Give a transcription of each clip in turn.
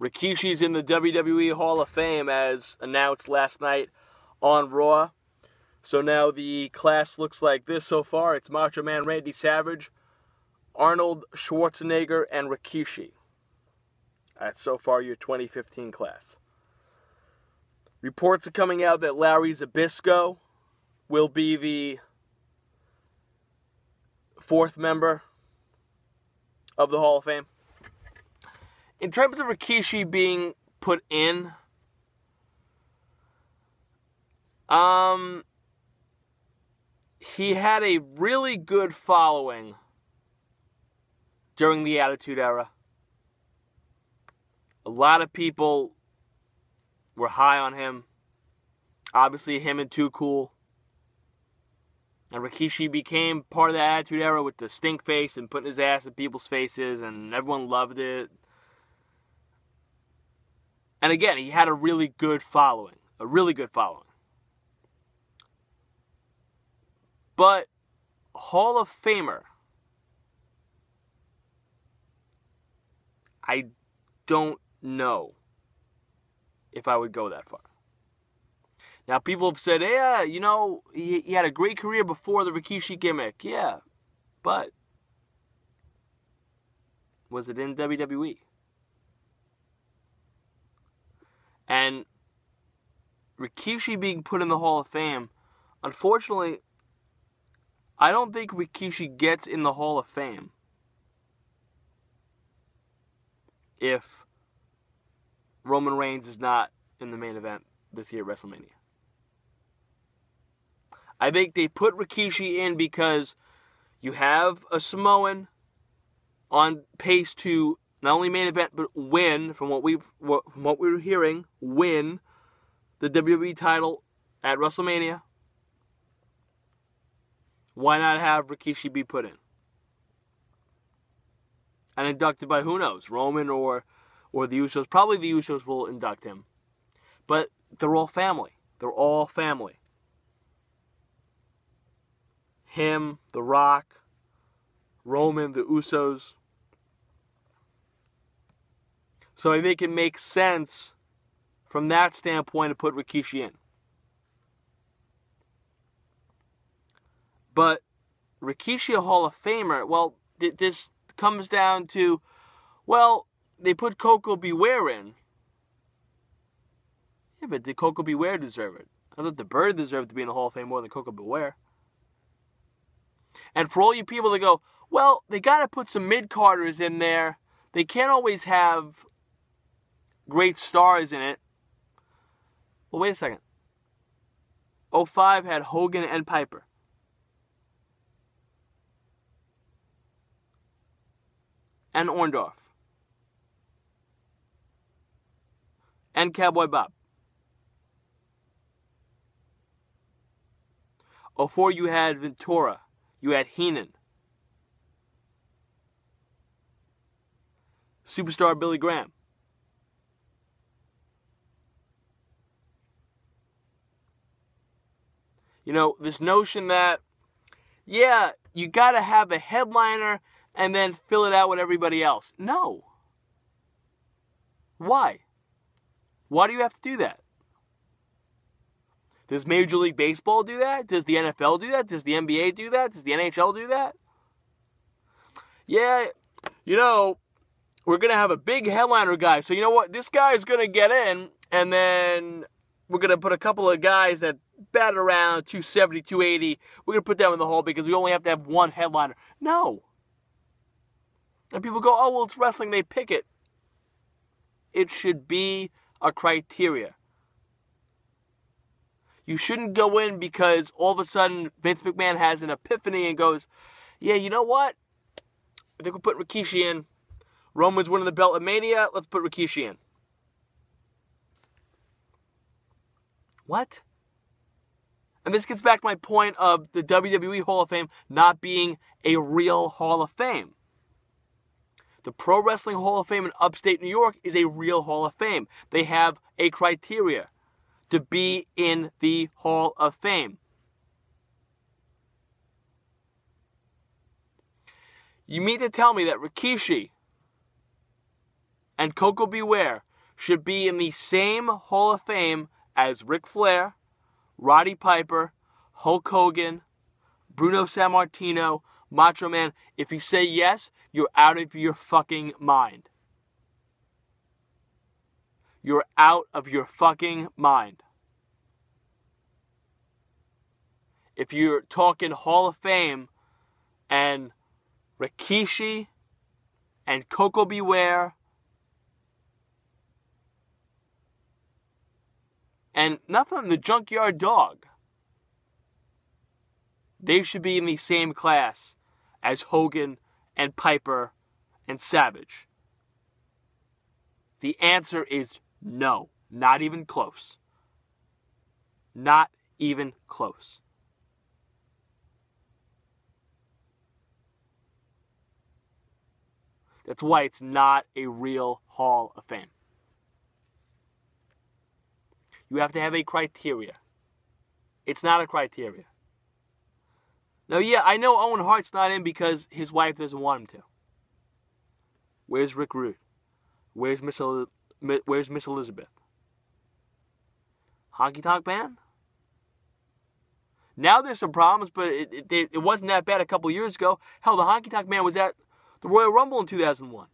Rikishi's in the WWE Hall of Fame as announced last night on Raw. So now the class looks like this so far. It's Macho Man Randy Savage, Arnold Schwarzenegger, and Rikishi. That's so far your 2015 class. Reports are coming out that Larry Zbyszko will be the fourth member of the Hall of Fame. In terms of Rikishi being put in, he had a really good following during the Attitude Era. A lot of people were high on him. Obviously, him and Too Cool. And Rikishi became part of the Attitude Era with the stink face and putting his ass in people's faces, and everyone loved it. And again, he had a really good following. A really good following. But Hall of Famer, I don't know if I would go that far. Now, people have said, yeah, you know, he had a great career before the Rikishi gimmick. Yeah, but was it in WWE? And Rikishi being put in the Hall of Fame, unfortunately, I don't think Rikishi gets in the Hall of Fame if Roman Reigns is not in the main event this year at WrestleMania. I think they put Rikishi in because you have a Samoan on pace to not only main event but win, from what we were hearing, win the WWE title at WrestleMania. Why not have Rikishi be put in? And inducted by who knows, Roman or the Usos. Probably the Usos will induct him. But they're all family. They're all family. Him, The Rock, Roman, the Usos. So I think it makes sense from that standpoint to put Rikishi in. But Rikishi, a Hall of Famer, well, this comes down to, well, they put Coco Beware in. Yeah, but did Coco Beware deserve it? I thought the Bird deserved to be in the Hall of Fame more than Coco Beware. And for all you people that go, well, they got to put some mid-carders in there. They can't always have great stars in it. Well, wait a second. 05 had Hogan and Piper. And Orndorff. And Cowboy Bob. 04 you had Ventura. You had Heenan. Superstar Billy Graham. You know, this notion that, yeah, you got to have a headliner and then fill it out with everybody else. No. Why? Why do you have to do that? Does Major League Baseball do that? Does the NFL do that? Does the NBA do that? Does the NHL do that? Yeah, you know, we're going to have a big headliner guy. So you know what? This guy is going to get in, and then we're going to put a couple of guys that bat around 270, 280. We're going to put them in the hall because we only have to have one headliner. No. And people go, oh, well, it's wrestling. They pick it. It should be a criteria. You shouldn't go in because all of a sudden Vince McMahon has an epiphany and goes, yeah, you know what? I think we'll put Rikishi in. Roman's winning the belt at Mania. Let's put Rikishi in. What? And this gets back to my point of the WWE Hall of Fame not being a real Hall of Fame. The Pro Wrestling Hall of Fame in upstate New York is a real Hall of Fame. They have a criteria to be in the Hall of Fame. You mean to tell me that Rikishi and Coco Beware should be in the same Hall of Fame as Ric Flair, Roddy Piper, Hulk Hogan, Bruno Sammartino, Macho Man. If you say yes, you're out of your fucking mind. You're out of your fucking mind. If you're talking Hall of Fame and Rikishi and Coco Beware and nothing, the Junkyard Dog, they should be in the same class as Hogan and Piper and Savage. The answer is no. Not even close. Not even close. That's why it's not a real Hall of Fame. You have to have a criteria. It's not a criteria. Now, yeah, I know Owen Hart's not in because his wife doesn't want him to. Where's Rick Rude? Where's Miss Elizabeth? Honky Tonk Man? Now there's some problems, but it wasn't that bad a couple years ago. Hell, the Honky Tonk Man was at the Royal Rumble in 2001.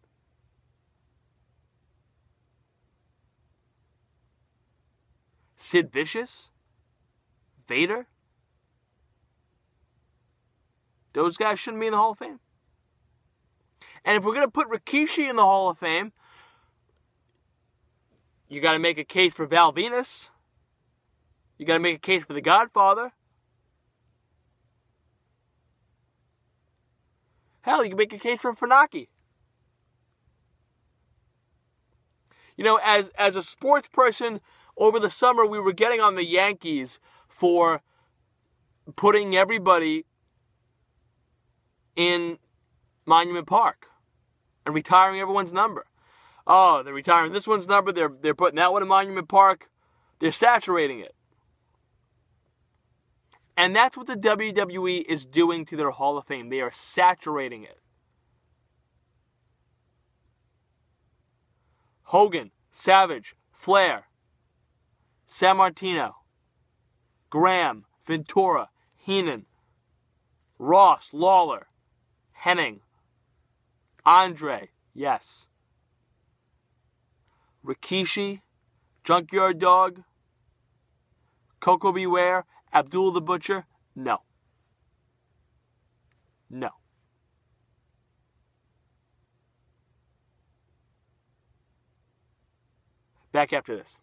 Sid Vicious? Vader? Those guys shouldn't be in the Hall of Fame. And if we're going to put Rikishi in the Hall of Fame, you got to make a case for Val Venus. You got to make a case for The Godfather. Hell, you can make a case for Funaki. You know, as a sports person, over the summer we were getting on the Yankees for putting everybody in Monument Park and retiring everyone's number. Oh, they're retiring this one's number. They're putting that one in Monument Park. They're saturating it. And that's what the WWE is doing to their Hall of Fame. They are saturating it. Hogan, Savage, Flair, Sammartino, Graham, Ventura, Heenan, Ross, Lawler, Henning, Andre, yes. Rikishi, Junkyard Dog, Coco Beware, Abdul the Butcher, no. No. Back after this.